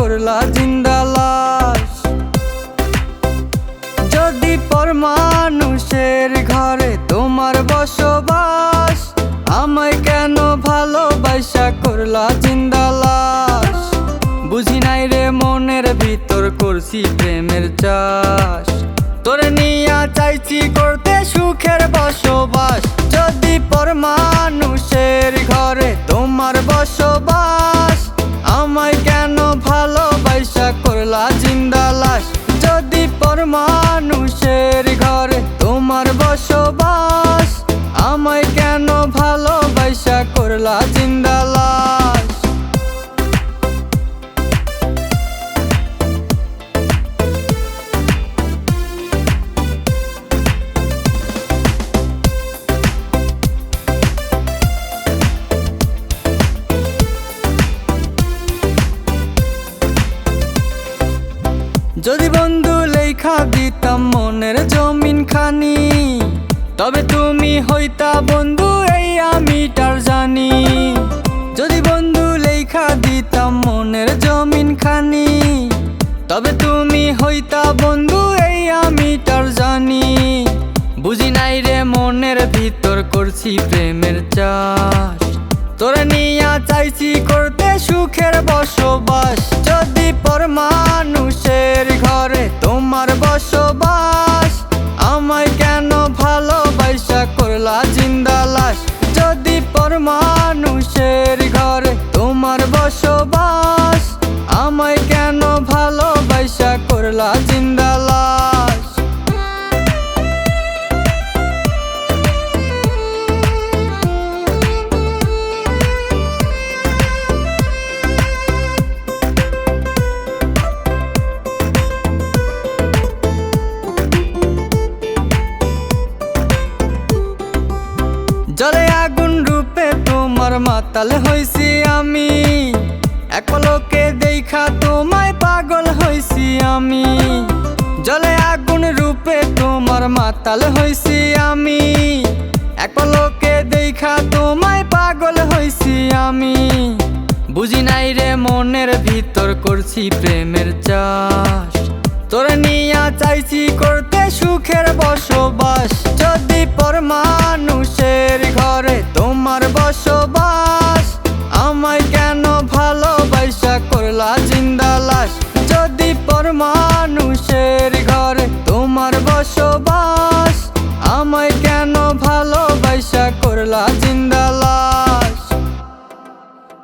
করলা জিন্দা লাশ। যদি পর মানুষের ঘরে তোমার বসবাস, আমায় কেন ভালোবাসা করলা জিন্দা লাশ। বুঝি নাই রে মনের ভিতর করছি প্রেমের চাষ, তোরে নিয়া চাইছি করতে সুখের বসবাস। যদি পর মানুষের ঘরে তোমার বসবাস, আমায় কেন ভালোবাসা করলা জিন্দা লাশ। যদি পর মানুষের ঘরে তোমার বসবাস, আমায় কেন ভালোবাসা করলা জিন্দা লাশ। যদি বন্ধু লেখা দিতাম মনের জমিন খানি, তবে তুমি হইতা বন্ধু এই আমিটার জানি। যদি বন্ধু লেখা দিতাম মনের জমিন খানি, তবে তুমি হইতা বন্ধু এই আমিটার জানি। বুঝি নাই রে মনের ভিতর করছি প্রেমের চাষ, তোরে নিয়া চাইছি করতে সুখের বসবাস। যদি পর মানুষের ঘরে তোমার বসবাস, আমায় কেন ভালোবাসা করলা জিন্দা লাশ। যদি পর মানুষের ঘরে তোমার বসবাস, আমায় কেন ভালোবাসা করলা জিন্দা লাশ। জলে আগুন রূপে তোমার মাতাল হইছি আমি, এক পলকে দেখা তোমায় পাগল হইছি আমি। জলে আগুন রূপে তোমার মাতাল হইছি আমি, এক পলকে দেখা তোমায় পাগল হইছি আমি। বুঝি নাই রে মনের ভিতর করছি প্রেমের চাষ, তোরে নিয়া চাইছি করতে সুখের বসবাস। যদি পর মানুষের ঘরে তোমার বসবাস, আমায় কেন ভালোবাসা করলা জিন্দা লাশ। যদি পর মানুষের ঘরে তোমার বসবাস, আমায় কেন ভালোবাসা করলা জিন্দা লাশ।